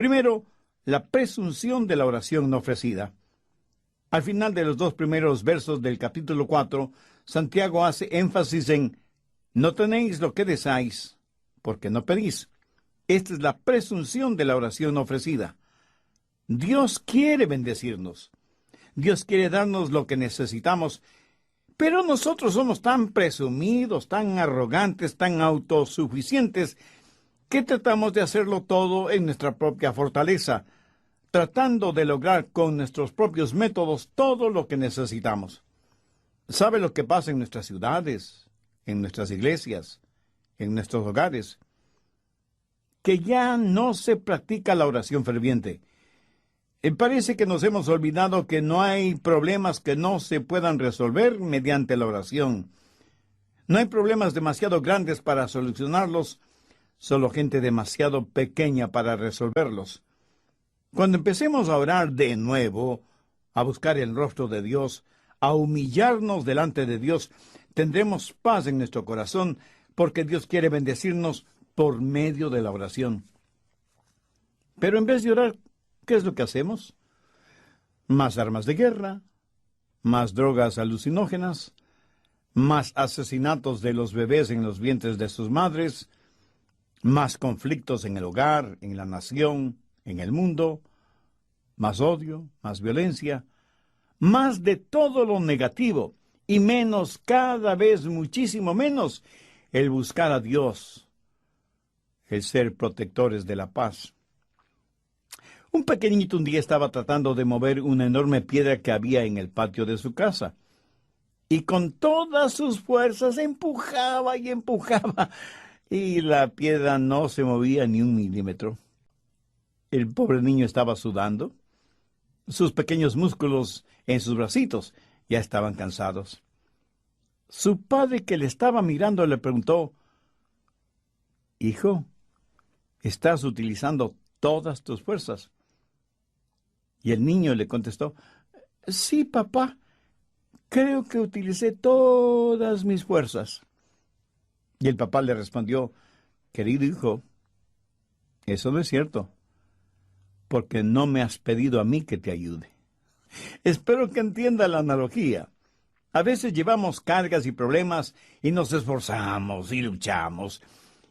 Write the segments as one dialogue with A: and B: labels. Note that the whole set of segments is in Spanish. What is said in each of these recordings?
A: Primero, la presunción de la oración no ofrecida. Al final de los 2 primeros versos del capítulo 4, Santiago hace énfasis en «No tenéis lo que deseáis, porque no pedís». Esta es la presunción de la oración no ofrecida. Dios quiere bendecirnos. Dios quiere darnos lo que necesitamos, pero nosotros somos tan presumidos, tan arrogantes, tan autosuficientes, que tratamos de hacerlo todo en nuestra propia fortaleza, tratando de lograr con nuestros propios métodos todo lo que necesitamos. ¿Sabe lo que pasa en nuestras ciudades, en nuestras iglesias, en nuestros hogares? Que ya no se practica la oración ferviente. Parece que nos hemos olvidado que no hay problemas que no se puedan resolver mediante la oración. No hay problemas demasiado grandes para solucionarlos, solo gente demasiado pequeña para resolverlos. Cuando empecemos a orar de nuevo, a buscar el rostro de Dios, a humillarnos delante de Dios, tendremos paz en nuestro corazón, porque Dios quiere bendecirnos por medio de la oración. Pero en vez de orar, ¿qué es lo que hacemos? Más armas de guerra, más drogas alucinógenas, más asesinatos de los bebés en los vientres de sus madres, más conflictos en el hogar, en la nación, en el mundo, más odio, más violencia, más de todo lo negativo, y menos, cada vez muchísimo menos, el buscar a Dios, el ser protectores de la paz. Un pequeñito un día estaba tratando de mover una enorme piedra que había en el patio de su casa, y con todas sus fuerzas empujaba y empujaba, y la piedra no se movía ni 1 milímetro. El pobre niño estaba sudando. Sus pequeños músculos en sus bracitos ya estaban cansados. Su padre, que le estaba mirando, le preguntó: «Hijo, ¿estás utilizando todas tus fuerzas?» Y el niño le contestó: «Sí, papá, creo que utilicé todas mis fuerzas». Y el papá le respondió: «Querido hijo, eso no es cierto, porque no me has pedido a mí que te ayude». Espero que entienda la analogía. A veces llevamos cargas y problemas y nos esforzamos y luchamos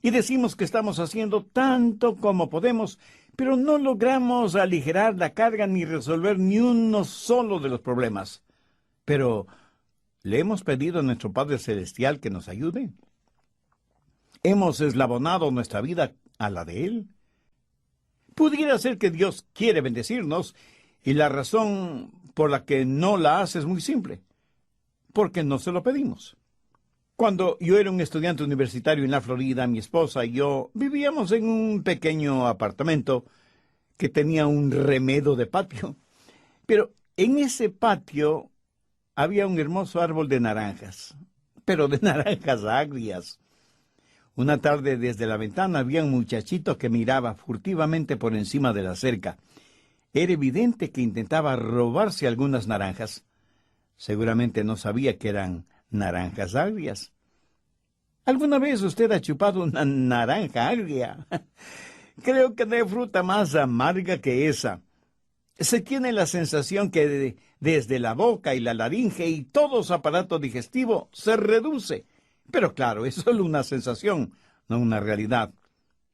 A: y decimos que estamos haciendo tanto como podemos, pero no logramos aligerar la carga ni resolver ni uno solo de los problemas. Pero, ¿le hemos pedido a nuestro Padre Celestial que nos ayude? ¿Hemos eslabonado nuestra vida a la de Él? Pudiera ser que Dios quiere bendecirnos, y la razón por la que no la hace es muy simple: porque no se lo pedimos. Cuando yo era un estudiante universitario en la Florida, mi esposa y yo vivíamos en un pequeño apartamento que tenía un remedo de patio. Pero en ese patio había un hermoso árbol de naranjas, pero de naranjas agrias. Una tarde, desde la ventana, había un muchachito que miraba furtivamente por encima de la cerca. Era evidente que intentaba robarse algunas naranjas. Seguramente no sabía que eran naranjas agrias. ¿Alguna vez usted ha chupado una naranja agria? Creo que no hay fruta más amarga que esa. Se tiene la sensación que desde la boca y la laringe y todo su aparato digestivo se reduce. Pero claro, es solo una sensación, no una realidad.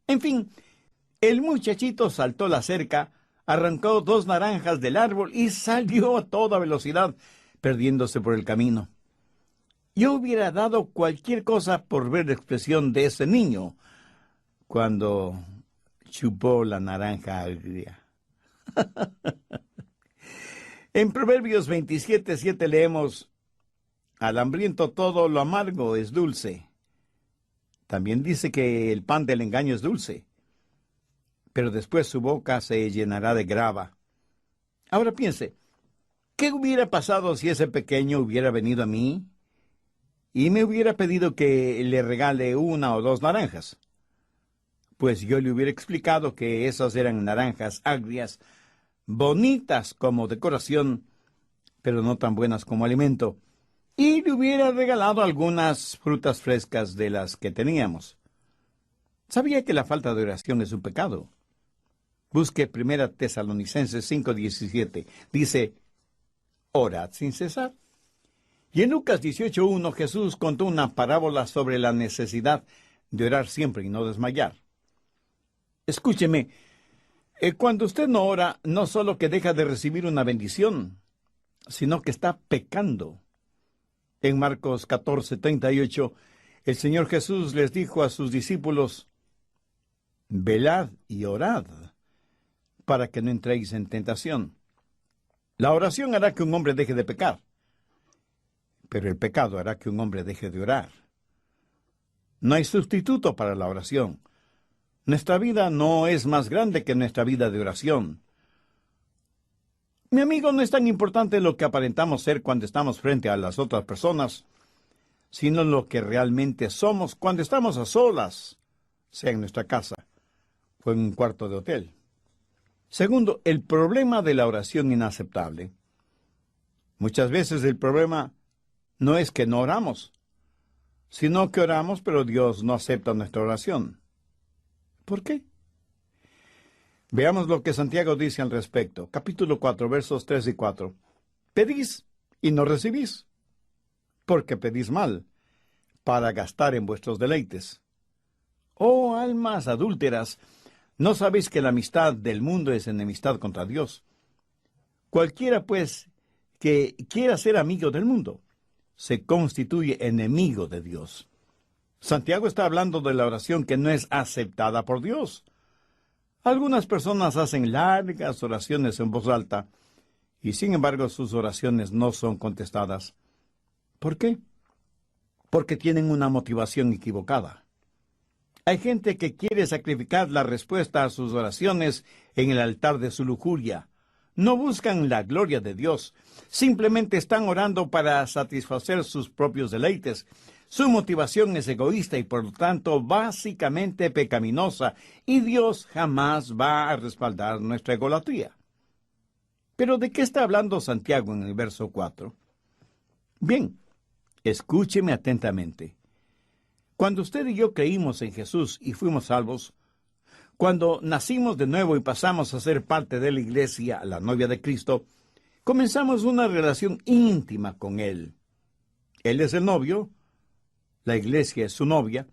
A: En fin, el muchachito saltó la cerca, arrancó 2 naranjas del árbol y salió a toda velocidad, perdiéndose por el camino. Yo hubiera dado cualquier cosa por ver la expresión de ese niño cuando chupó la naranja agria. En Proverbios 27:7 leemos: «Al hambriento todo lo amargo es dulce». También dice que el pan del engaño es dulce, pero después su boca se llenará de grava. Ahora piense, ¿qué hubiera pasado si ese pequeño hubiera venido a mí y me hubiera pedido que le regale 1 o 2 naranjas? Pues yo le hubiera explicado que esas eran naranjas agrias, bonitas como decoración, pero no tan buenas como alimento, y le hubiera regalado algunas frutas frescas de las que teníamos. Sabía que la falta de oración es un pecado. Busque 1 Tesalonicenses 5:17. Dice, orad sin cesar. Y en Lucas 18:1 Jesús contó una parábola sobre la necesidad de orar siempre y no desmayar. Escúcheme, cuando usted no ora, no solo que deja de recibir una bendición, sino que está pecando. En Marcos 14:38, el Señor Jesús les dijo a sus discípulos, velad y orad, para que no entréis en tentación. La oración hará que un hombre deje de pecar, pero el pecado hará que un hombre deje de orar. No hay sustituto para la oración. Nuestra vida no es más grande que nuestra vida de oración. Mi amigo, no es tan importante lo que aparentamos ser cuando estamos frente a las otras personas, sino lo que realmente somos cuando estamos a solas, sea en nuestra casa o en un cuarto de hotel. Segundo, el problema de la oración inaceptable. Muchas veces el problema no es que no oramos, sino que oramos, pero Dios no acepta nuestra oración. ¿Por qué? Veamos lo que Santiago dice al respecto. Capítulo 4, versos 3 y 4. Pedís y no recibís, porque pedís mal, para gastar en vuestros deleites. Oh, almas adúlteras, ¿no sabéis que la amistad del mundo es enemistad contra Dios? Cualquiera, pues, que quiera ser amigo del mundo, se constituye enemigo de Dios. Santiago está hablando de la oración que no es aceptada por Dios. Algunas personas hacen largas oraciones en voz alta, y sin embargo sus oraciones no son contestadas. ¿Por qué? Porque tienen una motivación equivocada. Hay gente que quiere sacrificar la respuesta a sus oraciones en el altar de su lujuria. No buscan la gloria de Dios, simplemente están orando para satisfacer sus propios deleites. Su motivación es egoísta y por lo tanto básicamente pecaminosa, y Dios jamás va a respaldar nuestra egolatría. Pero ¿de qué está hablando Santiago en el verso 4? Bien, escúcheme atentamente. Cuando usted y yo creímos en Jesús y fuimos salvos, cuando nacimos de nuevo y pasamos a ser parte de la iglesia, la novia de Cristo, comenzamos una relación íntima con Él. Él es el novio, la iglesia es su novia,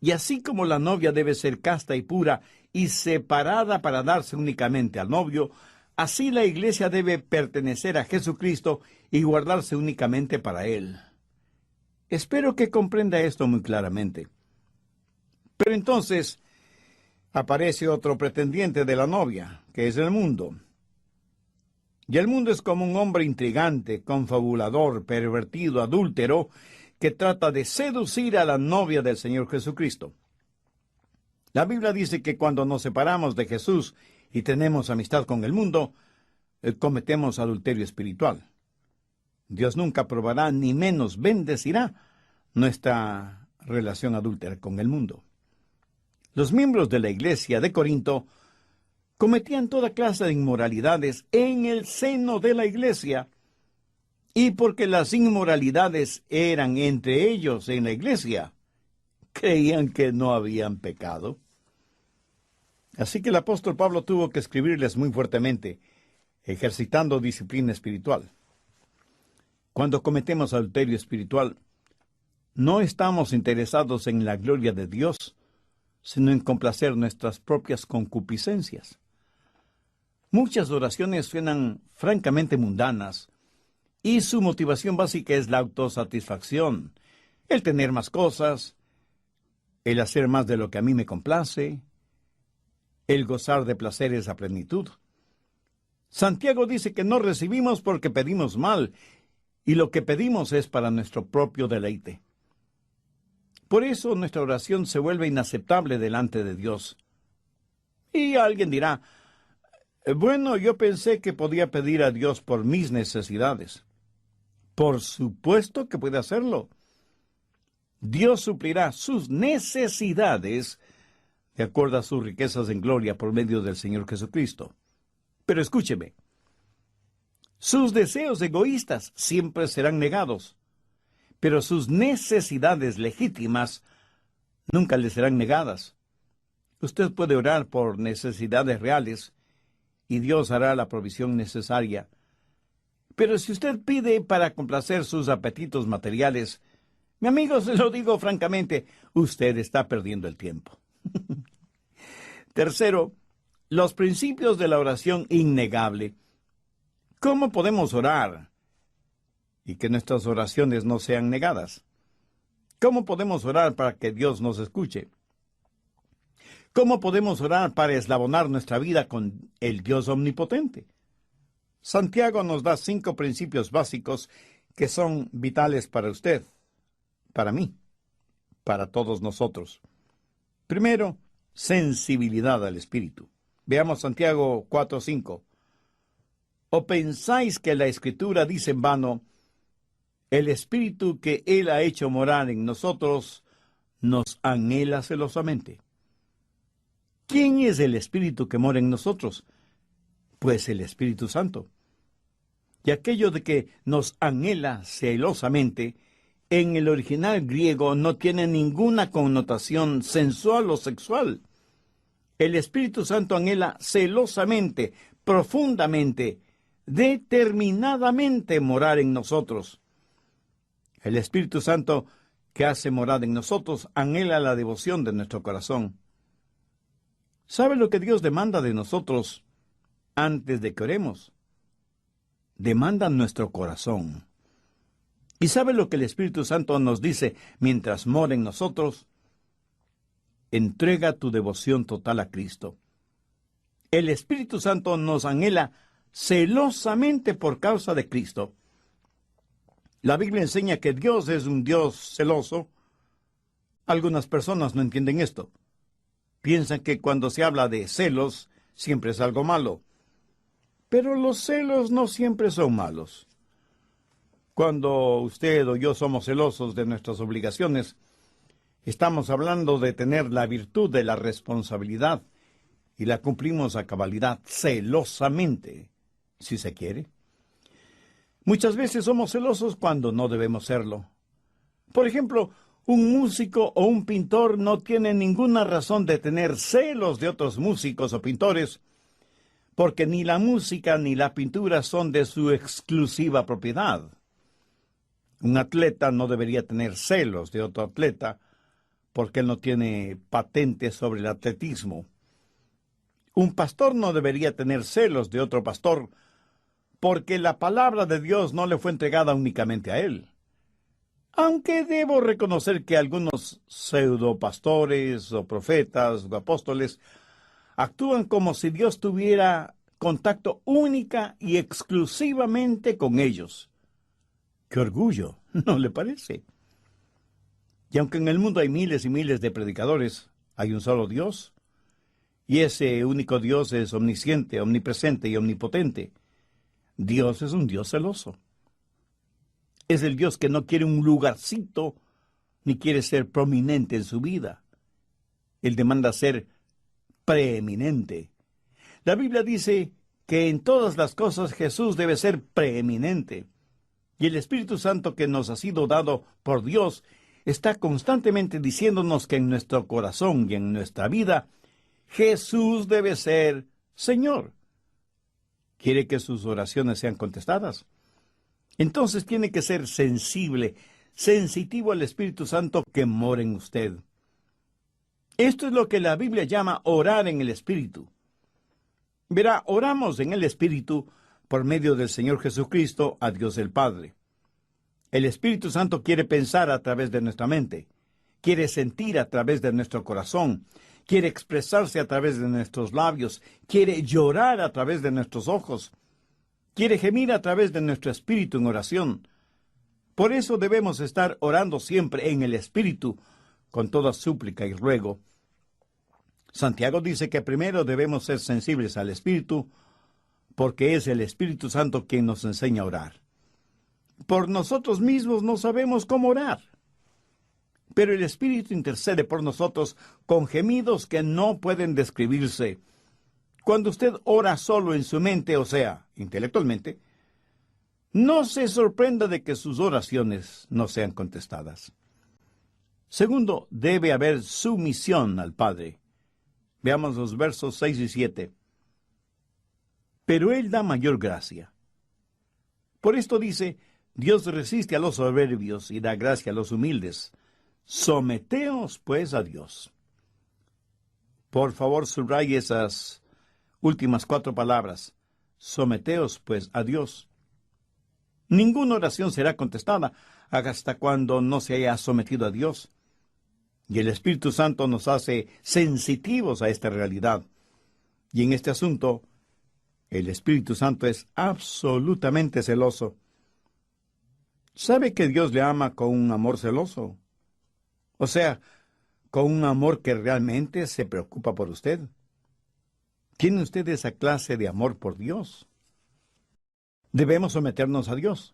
A: y así como la novia debe ser casta y pura y separada para darse únicamente al novio, así la iglesia debe pertenecer a Jesucristo y guardarse únicamente para Él. Espero que comprenda esto muy claramente. Pero entonces aparece otro pretendiente de la novia, que es el mundo. Y el mundo es como un hombre intrigante, confabulador, pervertido, adúltero, que trata de seducir a la novia del Señor Jesucristo. La Biblia dice que cuando nos separamos de Jesús y tenemos amistad con el mundo, cometemos adulterio espiritual. Dios nunca aprobará ni menos bendecirá nuestra relación adúltera con el mundo. Los miembros de la iglesia de Corinto cometían toda clase de inmoralidades en el seno de la iglesia, y porque las inmoralidades eran entre ellos en la iglesia, creían que no habían pecado. Así que el apóstol Pablo tuvo que escribirles muy fuertemente, ejercitando disciplina espiritual. Cuando cometemos adulterio espiritual, no estamos interesados en la gloria de Dios, sino en complacer nuestras propias concupiscencias. Muchas oraciones suenan francamente mundanas, y su motivación básica es la autosatisfacción, el tener más cosas, el hacer más de lo que a mí me complace, el gozar de placeres a plenitud. Santiago dice que no recibimos porque pedimos mal, y lo que pedimos es para nuestro propio deleite. Por eso nuestra oración se vuelve inaceptable delante de Dios. Y alguien dirá, bueno, yo pensé que podía pedir a Dios por mis necesidades. Por supuesto que puede hacerlo. Dios suplirá sus necesidades de acuerdo a sus riquezas en gloria por medio del Señor Jesucristo. Pero escúcheme, sus deseos egoístas siempre serán negados, pero sus necesidades legítimas nunca le serán negadas. Usted puede orar por necesidades reales y Dios hará la provisión necesaria. Pero si usted pide para complacer sus apetitos materiales, mi amigo, se lo digo francamente, usted está perdiendo el tiempo. Tercero, los principios de la oración innegable. ¿Cómo podemos orar y que nuestras oraciones no sean negadas? ¿Cómo podemos orar para que Dios nos escuche? ¿Cómo podemos orar para eslabonar nuestra vida con el Dios omnipotente? Santiago nos da 5 principios básicos que son vitales para usted, para mí, para todos nosotros. Primero, sensibilidad al Espíritu. Veamos Santiago 4:5. ¿O pensáis que la Escritura dice en vano, el Espíritu que Él ha hecho morar en nosotros nos anhela celosamente? ¿Quién es el Espíritu que mora en nosotros? Pues el Espíritu Santo. Y aquello de que nos anhela celosamente, en el original griego no tiene ninguna connotación sensual o sexual. El Espíritu Santo anhela celosamente, profundamente, determinadamente morar en nosotros. El Espíritu Santo que hace morada en nosotros anhela la devoción de nuestro corazón. ¿Sabe lo que Dios demanda de nosotros antes de que oremos? Demanda nuestro corazón. ¿Y sabe lo que el Espíritu Santo nos dice mientras mora en nosotros? Entrega tu devoción total a Cristo. El Espíritu Santo nos anhela celosamente por causa de Cristo. La Biblia enseña que Dios es un Dios celoso. Algunas personas no entienden esto. Piensan que cuando se habla de celos, siempre es algo malo. Pero los celos no siempre son malos. Cuando usted o yo somos celosos de nuestras obligaciones, estamos hablando de tener la virtud de la responsabilidad y la cumplimos a cabalidad, celosamente, si se quiere. Muchas veces somos celosos cuando no debemos serlo. Por ejemplo, un músico o un pintor no tiene ninguna razón de tener celos de otros músicos o pintores, porque ni la música ni la pintura son de su exclusiva propiedad. Un atleta no debería tener celos de otro atleta, porque él no tiene patente sobre el atletismo. Un pastor no debería tener celos de otro pastor, porque la palabra de Dios no le fue entregada únicamente a él. Aunque debo reconocer que algunos pseudopastores o profetas o apóstoles actúan como si Dios tuviera contacto única y exclusivamente con ellos. ¡Qué orgullo! ¿No le parece? Y aunque en el mundo hay miles y miles de predicadores, hay un solo Dios. Y ese único Dios es omnisciente, omnipresente y omnipotente. Dios es un Dios celoso. Es el Dios que no quiere un lugarcito, ni quiere ser prominente en su vida. Él demanda ser preeminente. La Biblia dice que en todas las cosas Jesús debe ser preeminente. Y el Espíritu Santo que nos ha sido dado por Dios está constantemente diciéndonos que en nuestro corazón y en nuestra vida, Jesús debe ser Señor. ¿Quiere que sus oraciones sean contestadas? Entonces tiene que ser sensible, sensitivo al Espíritu Santo que mora en usted. Esto es lo que la Biblia llama orar en el Espíritu. Verá, oramos en el Espíritu por medio del Señor Jesucristo a Dios el Padre. El Espíritu Santo quiere pensar a través de nuestra mente, quiere sentir a través de nuestro corazón, quiere expresarse a través de nuestros labios, quiere llorar a través de nuestros ojos, quiere gemir a través de nuestro espíritu en oración. Por eso debemos estar orando siempre en el Espíritu, con toda súplica y ruego. Santiago dice que primero debemos ser sensibles al Espíritu, porque es el Espíritu Santo quien nos enseña a orar. Por nosotros mismos no sabemos cómo orar, pero el Espíritu intercede por nosotros con gemidos que no pueden describirse. Cuando usted ora solo en su mente, o sea, intelectualmente, no se sorprenda de que sus oraciones no sean contestadas. Segundo, debe haber sumisión al Padre. Veamos los versos 6 y 7. Pero Él da mayor gracia. Por esto dice, Dios resiste a los soberbios y da gracia a los humildes. Someteos, pues, a Dios. Por favor, subraye esas últimas 4 palabras. Someteos, pues, a Dios. Ninguna oración será contestada hasta cuando no se haya sometido a Dios. Y el Espíritu Santo nos hace sensitivos a esta realidad. Y en este asunto, el Espíritu Santo es absolutamente celoso. ¿Sabe que Dios le ama con un amor celoso? O sea, con un amor que realmente se preocupa por usted. ¿Tiene usted esa clase de amor por Dios? Debemos someternos a Dios.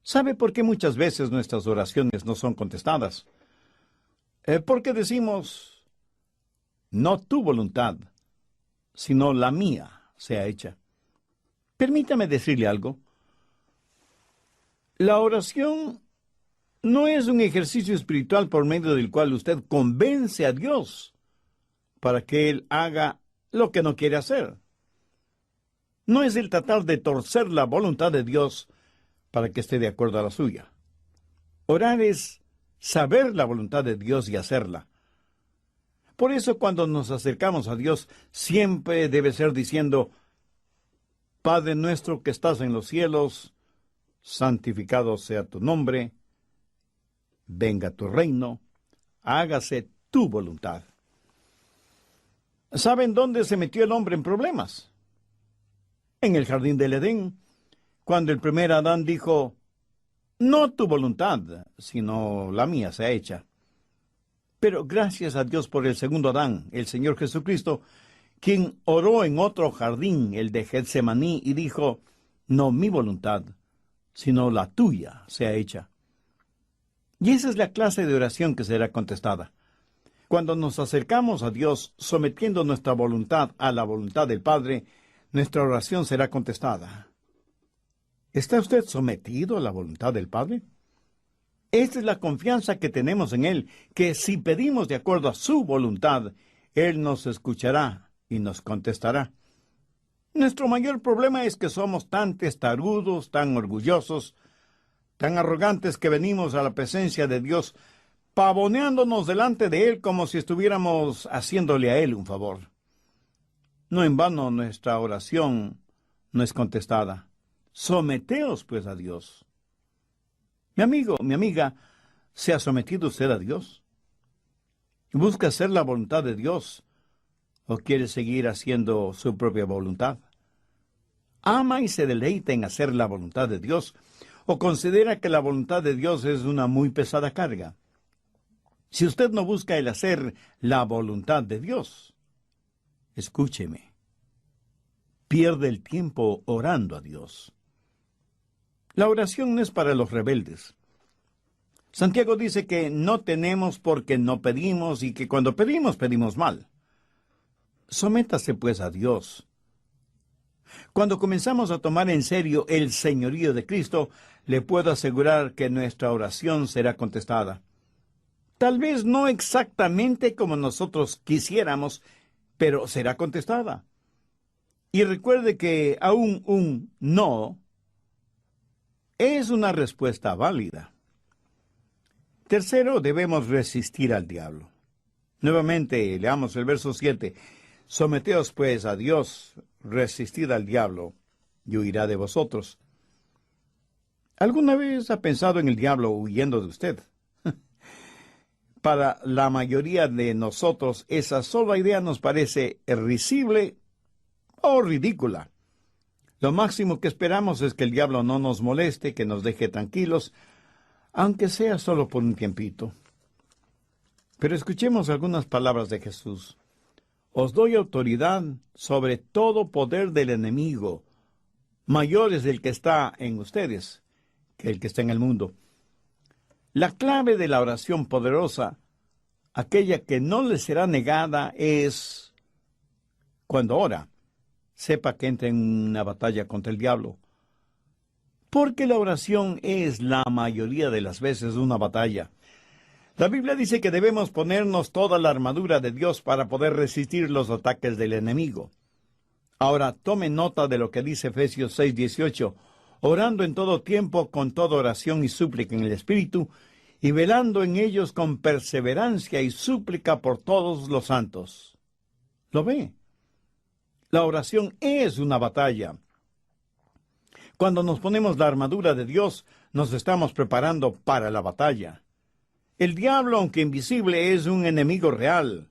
A: ¿Sabe por qué muchas veces nuestras oraciones no son contestadas? Porque decimos, no tu voluntad, sino la mía sea hecha. Permítame decirle algo. La oración no es un ejercicio espiritual por medio del cual usted convence a Dios para que Él haga lo que no quiere hacer. No es el tratar de torcer la voluntad de Dios para que esté de acuerdo a la suya. Orar es saber la voluntad de Dios y hacerla. Por eso cuando nos acercamos a Dios, siempre debe ser diciendo, Padre nuestro que estás en los cielos, santificado sea tu nombre, venga tu reino, hágase tu voluntad. ¿Saben dónde se metió el hombre en problemas? En el jardín del Edén, cuando el primer Adán dijo, no tu voluntad, sino la mía sea hecha. Pero gracias a Dios por el segundo Adán, el Señor Jesucristo, quien oró en otro jardín, el de Getsemaní, y dijo, no mi voluntad, sino la tuya sea hecha. Y esa es la clase de oración que será contestada. Cuando nos acercamos a Dios, sometiendo nuestra voluntad a la voluntad del Padre, nuestra oración será contestada. ¿Está usted sometido a la voluntad del Padre? Esta es la confianza que tenemos en Él, que si pedimos de acuerdo a su voluntad, Él nos escuchará y nos contestará. Nuestro mayor problema es que somos tan testarudos, tan orgullosos, tan arrogantes que venimos a la presencia de Dios pavoneándonos delante de Él como si estuviéramos haciéndole a Él un favor. No en vano nuestra oración no es contestada. Someteos, pues, a Dios. Mi amigo, mi amiga, ¿se ha sometido usted a Dios? ¿Busca hacer la voluntad de Dios o quiere seguir haciendo su propia voluntad? ¿Ama y se deleita en hacer la voluntad de Dios o considera que la voluntad de Dios es una muy pesada carga? Si usted no busca el hacer la voluntad de Dios, escúcheme, pierde el tiempo orando a Dios. La oración no es para los rebeldes. Santiago dice que no tenemos porque no pedimos y que cuando pedimos, pedimos mal. Sométase pues a Dios. Cuando comenzamos a tomar en serio el señorío de Cristo, le puedo asegurar que nuestra oración será contestada. Tal vez no exactamente como nosotros quisiéramos, pero será contestada. Y recuerde que aún un no es una respuesta válida. Tercero, debemos resistir al diablo. Nuevamente, leamos el verso 7. Someteos pues a Dios, resistid al diablo, y huirá de vosotros. ¿Alguna vez ha pensado en el diablo huyendo de usted? Para la mayoría de nosotros, esa sola idea nos parece risible o ridícula. Lo máximo que esperamos es que el diablo no nos moleste, que nos deje tranquilos, aunque sea solo por un tiempito. Pero escuchemos algunas palabras de Jesús. Os doy autoridad sobre todo poder del enemigo. Mayor es el que está en ustedes que el que está en el mundo. La clave de la oración poderosa, aquella que no le será negada, es cuando ora, sepa que entra en una batalla contra el diablo. Porque la oración es la mayoría de las veces una batalla. La Biblia dice que debemos ponernos toda la armadura de Dios para poder resistir los ataques del enemigo. Ahora, tome nota de lo que dice Efesios 6:18, orando en todo tiempo con toda oración y súplica en el Espíritu, y velando en ellos con perseverancia y súplica por todos los santos. ¿Lo ve? La oración es una batalla. Cuando nos ponemos la armadura de Dios, nos estamos preparando para la batalla. El diablo, aunque invisible, es un enemigo real,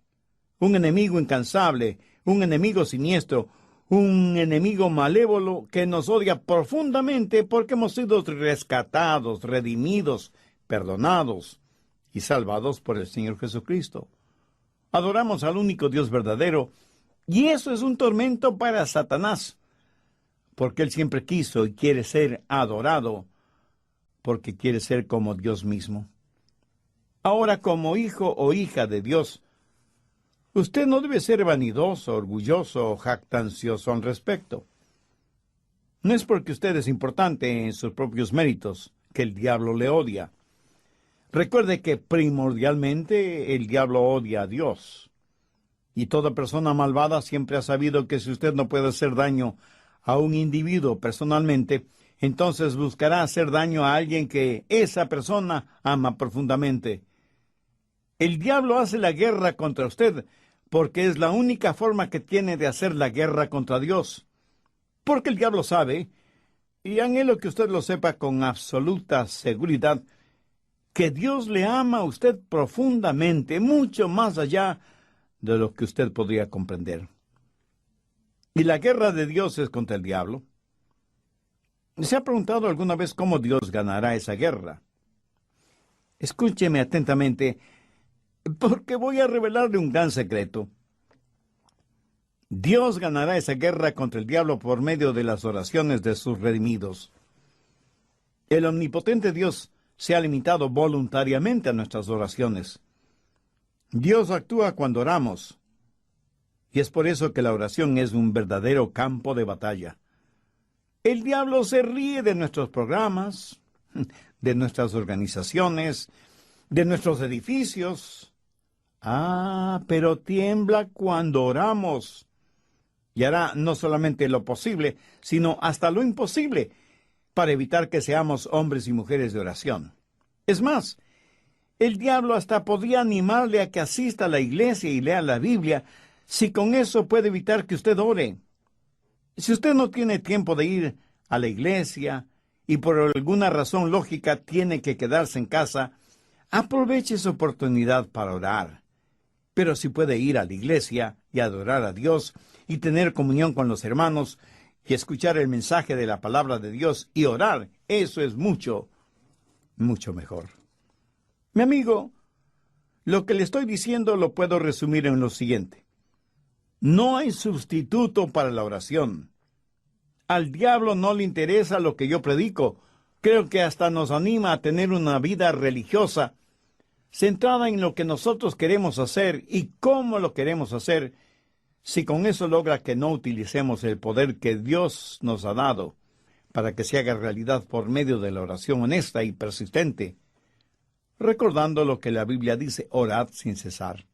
A: un enemigo incansable, un enemigo siniestro, un enemigo malévolo que nos odia profundamente porque hemos sido rescatados, redimidos, perdonados y salvados por el Señor Jesucristo. Adoramos al único Dios verdadero, y eso es un tormento para Satanás, porque él siempre quiso y quiere ser adorado, porque quiere ser como Dios mismo. Ahora, como hijo o hija de Dios, usted no debe ser vanidoso, orgulloso o jactancioso al respecto. No es porque usted es importante en sus propios méritos que el diablo le odia. Recuerde que primordialmente el diablo odia a Dios. Y toda persona malvada siempre ha sabido que si usted no puede hacer daño a un individuo personalmente, entonces buscará hacer daño a alguien que esa persona ama profundamente. El diablo hace la guerra contra usted porque es la única forma que tiene de hacer la guerra contra Dios. Porque el diablo sabe, y anhelo que usted lo sepa con absoluta seguridad, que Dios le ama a usted profundamente, mucho más allá de lo que usted podría comprender. ¿Y la guerra de Dios es contra el diablo? ¿Se ha preguntado alguna vez cómo Dios ganará esa guerra? Escúcheme atentamente, porque voy a revelarle un gran secreto. Dios ganará esa guerra contra el diablo por medio de las oraciones de sus redimidos. El omnipotente Dios se ha limitado voluntariamente a nuestras oraciones. Dios actúa cuando oramos, y es por eso que la oración es un verdadero campo de batalla. El diablo se ríe de nuestros programas, de nuestras organizaciones, de nuestros edificios. Pero tiembla cuando oramos. Y hará no solamente lo posible, sino hasta lo imposible, para evitar que seamos hombres y mujeres de oración. Es más, el diablo hasta podría animarle a que asista a la iglesia y lea la Biblia, si con eso puede evitar que usted ore. Si usted no tiene tiempo de ir a la iglesia y por alguna razón lógica tiene que quedarse en casa, aproveche esa oportunidad para orar. Pero si puede ir a la iglesia y adorar a Dios y tener comunión con los hermanos y escuchar el mensaje de la palabra de Dios y orar, eso es mucho, mucho mejor. Mi amigo, lo que le estoy diciendo lo puedo resumir en lo siguiente. No hay sustituto para la oración. Al diablo no le interesa lo que yo predico. Creo que hasta nos anima a tener una vida religiosa centrada en lo que nosotros queremos hacer y cómo lo queremos hacer, si con eso logra que no utilicemos el poder que Dios nos ha dado para que se haga realidad por medio de la oración honesta y persistente, recordando lo que la Biblia dice, orad sin cesar.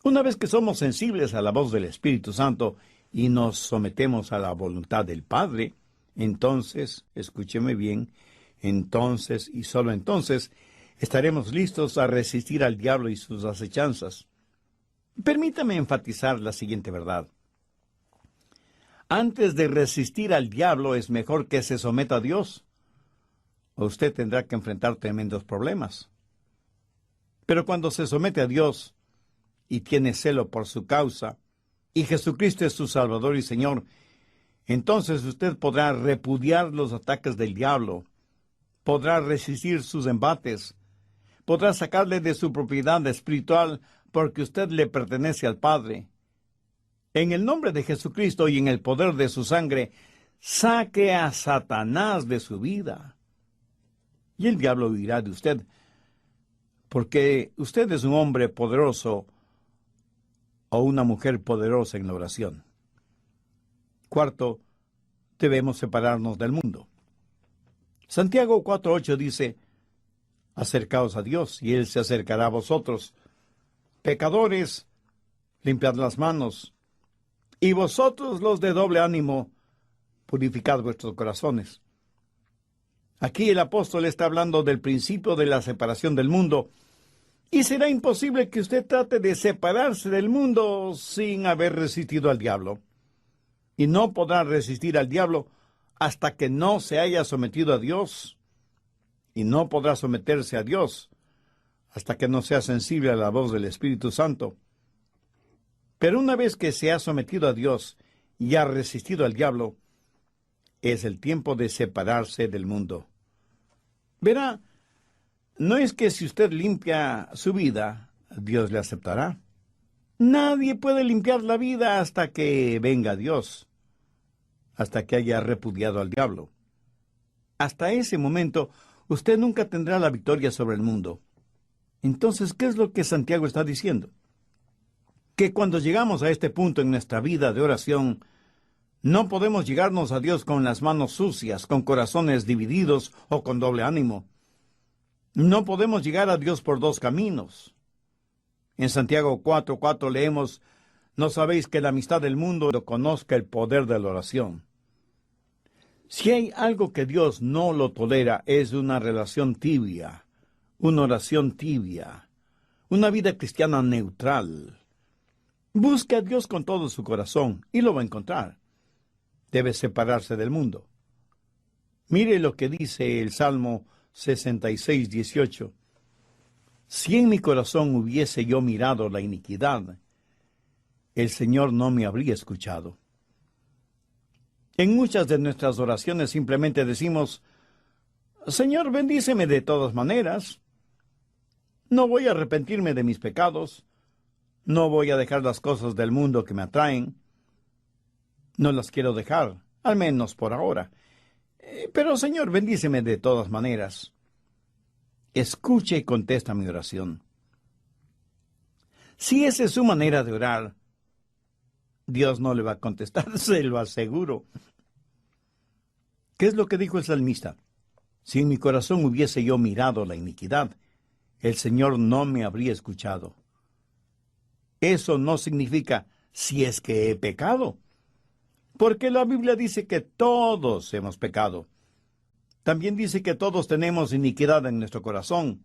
A: Una vez que somos sensibles a la voz del Espíritu Santo y nos sometemos a la voluntad del Padre, entonces, escúcheme bien, entonces y solo entonces estaremos listos a resistir al diablo y sus acechanzas. Permítame enfatizar la siguiente verdad. Antes de resistir al diablo es mejor que se someta a Dios, o usted tendrá que enfrentar tremendos problemas. Pero cuando se somete a Dios y tiene celo por su causa, y Jesucristo es su Salvador y Señor, entonces usted podrá repudiar los ataques del diablo, podrá resistir sus embates, podrá sacarle de su propiedad espiritual porque usted le pertenece al Padre. En el nombre de Jesucristo y en el poder de su sangre, saque a Satanás de su vida. Y el diablo huirá de usted, porque usted es un hombre poderoso o una mujer poderosa en la oración. Cuarto, debemos separarnos del mundo. Santiago 4:8 dice, Acercaos a Dios, y Él se acercará a vosotros. Pecadores, limpiad las manos. Y vosotros los de doble ánimo, purificad vuestros corazones. Aquí el apóstol está hablando del principio de la separación del mundo, y será imposible que usted trate de separarse del mundo sin haber resistido al diablo. Y no podrá resistir al diablo hasta que no se haya sometido a Dios. Y no podrá someterse a Dios hasta que no sea sensible a la voz del Espíritu Santo. Pero una vez que se ha sometido a Dios y ha resistido al diablo, es el tiempo de separarse del mundo. Verá, no es que si usted limpia su vida, Dios le aceptará. Nadie puede limpiar la vida hasta que venga Dios, hasta que haya repudiado al diablo. Hasta ese momento, usted nunca tendrá la victoria sobre el mundo. Entonces, ¿qué es lo que Santiago está diciendo? Que cuando llegamos a este punto en nuestra vida de oración, no podemos llegarnos a Dios con las manos sucias, con corazones divididos o con doble ánimo. No podemos llegar a Dios por dos caminos. En Santiago 4:4 leemos, «No sabéis que la amistad del mundo no conozca el poder de la oración». Si hay algo que Dios no lo tolera, es una relación tibia, una oración tibia, una vida cristiana neutral. Busque a Dios con todo su corazón y lo va a encontrar. Debe separarse del mundo. Mire lo que dice el Salmo 66:18. Si en mi corazón hubiese yo mirado la iniquidad, el Señor no me habría escuchado. En muchas de nuestras oraciones simplemente decimos, Señor, bendíceme de todas maneras. No voy a arrepentirme de mis pecados. No voy a dejar las cosas del mundo que me atraen. No las quiero dejar, al menos por ahora. Pero, Señor, bendíceme de todas maneras. Escuche y contesta mi oración. Si esa es su manera de orar, Dios no le va a contestar, se lo aseguro. ¿Qué es lo que dijo el salmista? Si en mi corazón hubiese yo mirado la iniquidad, el Señor no me habría escuchado. Eso no significa si es que he pecado, porque la Biblia dice que todos hemos pecado. También dice que todos tenemos iniquidad en nuestro corazón.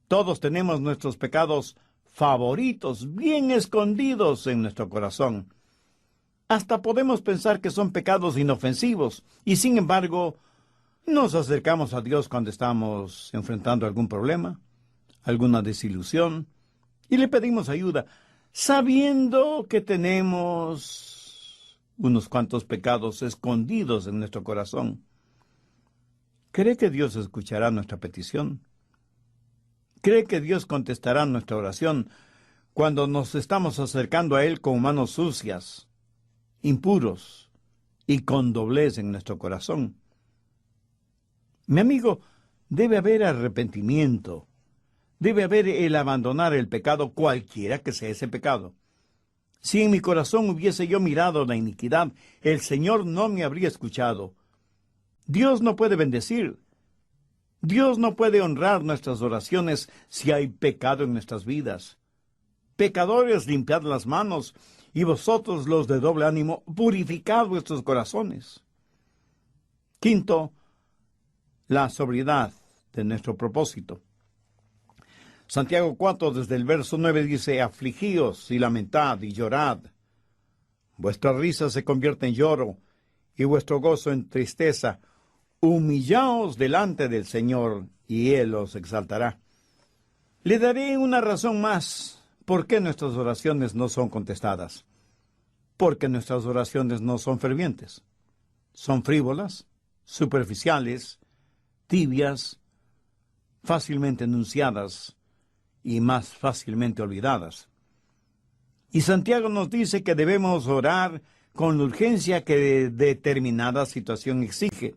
A: Todos tenemos nuestros pecados favoritos, bien escondidos en nuestro corazón. Hasta podemos pensar que son pecados inofensivos, y sin embargo, nos acercamos a Dios cuando estamos enfrentando algún problema, alguna desilusión, y le pedimos ayuda, sabiendo que tenemos unos cuantos pecados escondidos en nuestro corazón. ¿Cree que Dios escuchará nuestra petición? ¿Cree que Dios contestará nuestra oración cuando nos estamos acercando a Él con manos sucias, impuros y con doblez en nuestro corazón? Mi amigo, debe haber arrepentimiento. Debe haber el abandonar el pecado, cualquiera que sea ese pecado. Si en mi corazón hubiese yo mirado la iniquidad, el Señor no me habría escuchado. Dios no puede bendecir. Dios no puede honrar nuestras oraciones si hay pecado en nuestras vidas. Pecadores, limpiad las manos, y vosotros los de doble ánimo, purificad vuestros corazones. Quinto, la sobriedad de nuestro propósito. Santiago 4, desde el verso 9, dice, afligíos y lamentad y llorad. Vuestra risa se convierte en lloro, y vuestro gozo en tristeza. Humillaos delante del Señor, y Él os exaltará. Le daré una razón más por qué nuestras oraciones no son contestadas. Porque nuestras oraciones no son fervientes. Son frívolas, superficiales, tibias, fácilmente enunciadas y más fácilmente olvidadas. Y Santiago nos dice que debemos orar con la urgencia que determinada situación exige,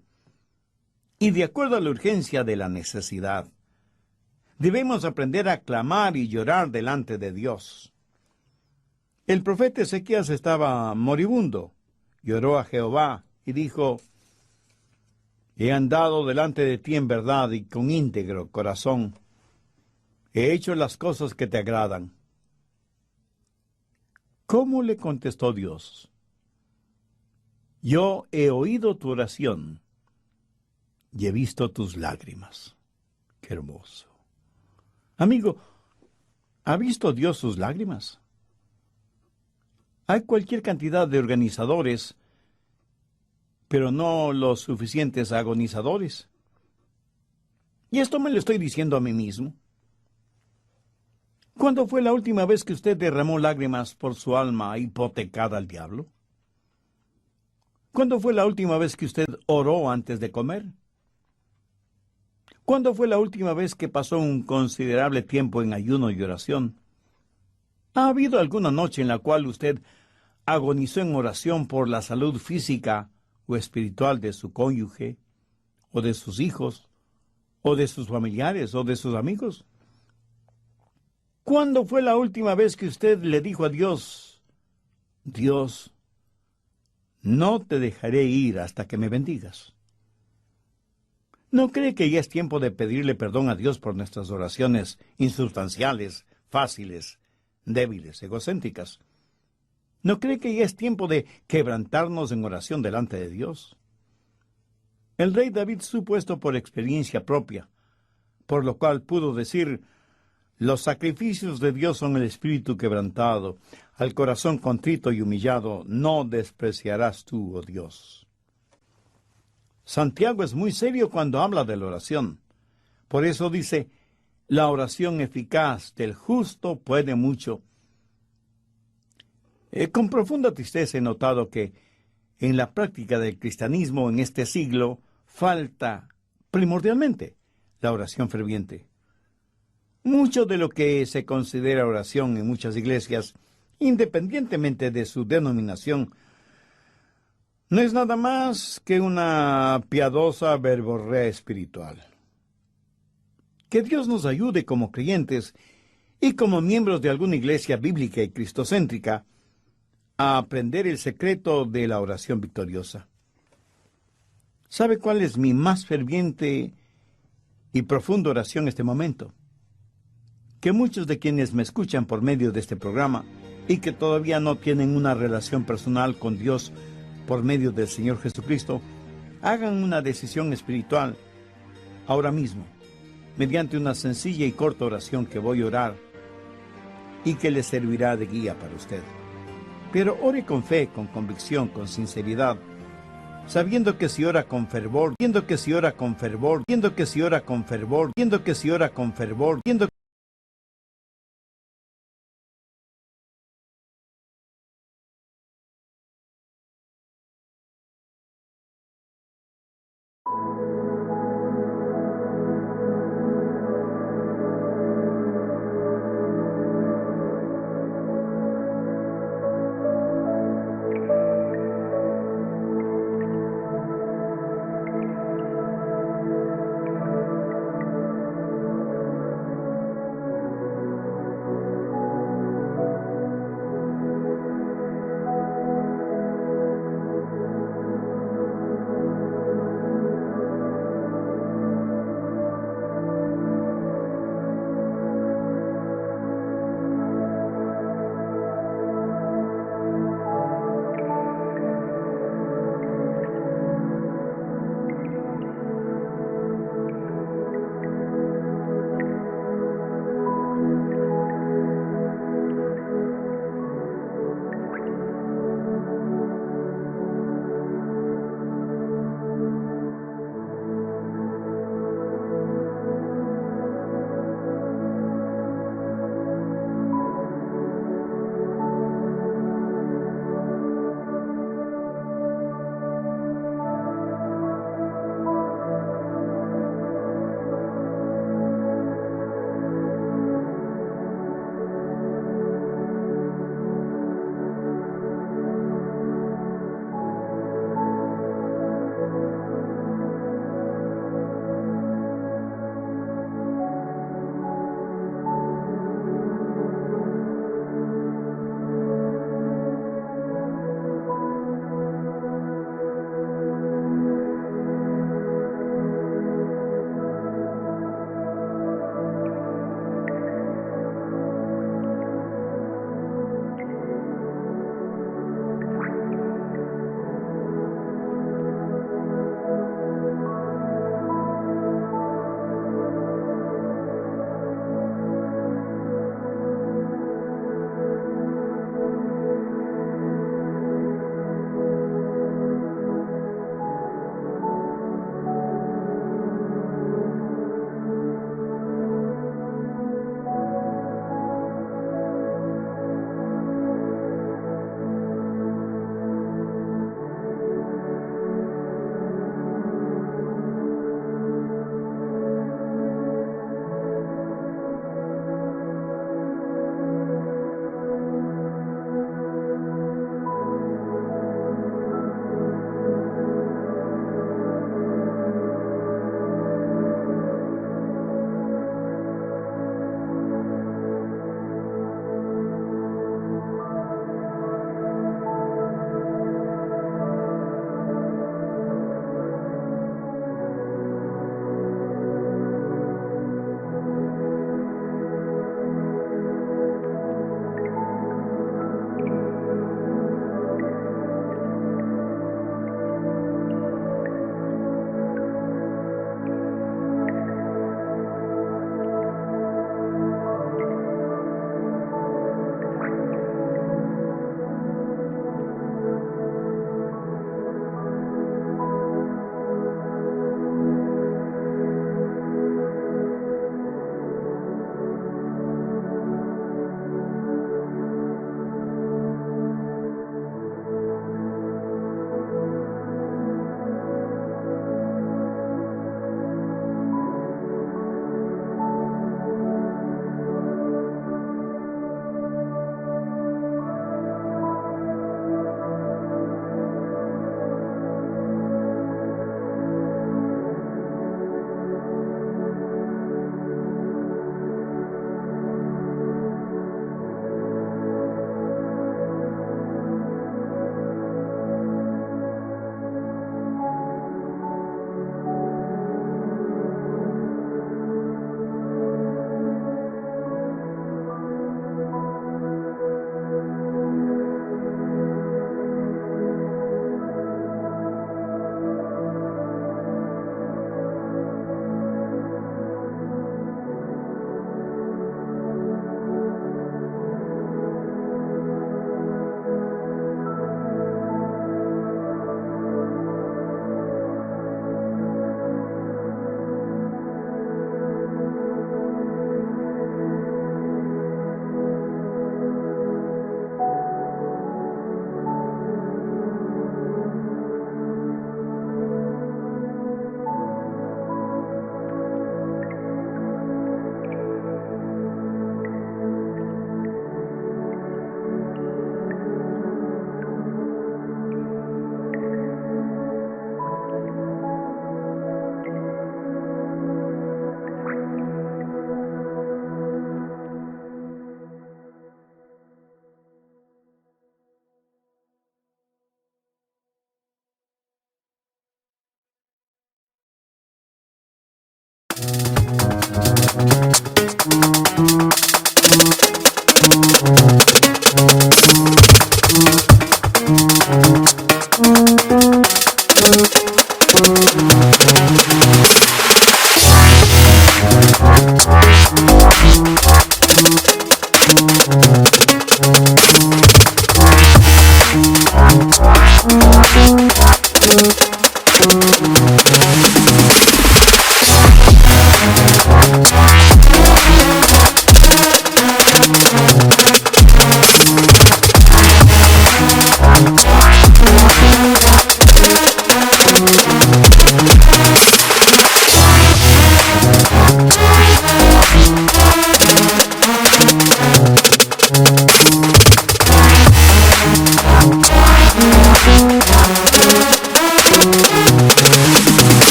A: y de acuerdo a la urgencia de la necesidad. Debemos aprender a clamar y llorar delante de Dios. El profeta Ezequías estaba moribundo. Lloró a Jehová y dijo, He andado delante de ti en verdad y con íntegro corazón. He hecho las cosas que te agradan. ¿Cómo le contestó Dios? Yo he oído tu oración y he visto tus lágrimas. Qué hermoso. Amigo, ¿ha visto Dios sus lágrimas? Hay cualquier cantidad de organizadores, pero no los suficientes agonizadores. Y esto me lo estoy diciendo a mí mismo. ¿Cuándo fue la última vez que usted derramó lágrimas por su alma hipotecada al diablo? ¿Cuándo fue la última vez que usted oró antes de comer? ¿Cuándo fue la última vez que pasó un considerable tiempo en ayuno y oración? ¿Ha habido alguna noche en la cual usted agonizó en oración por la salud física o espiritual de su cónyuge, o de sus hijos, o de sus familiares, o de sus amigos? ¿Cuándo fue la última vez que usted le dijo a Dios, Dios, no te dejaré ir hasta que me bendigas? ¿No cree que ya es tiempo de pedirle perdón a Dios por nuestras oraciones insustanciales, fáciles, débiles, egocéntricas? ¿No cree que ya es tiempo de quebrantarnos en oración delante de Dios? El rey David supo esto por experiencia propia, por lo cual pudo decir, los sacrificios de Dios son el espíritu quebrantado, al corazón contrito y humillado no despreciarás tú, oh Dios. Santiago es muy serio cuando habla de la oración. Por eso dice, la oración eficaz del justo puede mucho. Con profunda tristeza he notado que en la práctica del cristianismo en este siglo falta primordialmente la oración ferviente. Mucho de lo que se considera oración en muchas iglesias, independientemente de su denominación, no es nada más que una piadosa verborrea espiritual. Que Dios nos ayude como creyentes y como miembros de alguna iglesia bíblica y cristocéntrica a aprender el secreto de la oración victoriosa. ¿Sabe cuál es mi más ferviente y profunda oración en este momento? Que muchos de quienes me escuchan por medio de este programa y que todavía no tienen una relación personal con Dios por medio del Señor Jesucristo, hagan una decisión espiritual ahora mismo, mediante una sencilla y corta oración que voy a orar y que les servirá de guía para usted. Pero ore con fe, con convicción, con sinceridad, sabiendo que si ora con fervor, viendo que si ora con fervor, viendo que si ora con fervor, viendo que si ora con fervor, viendo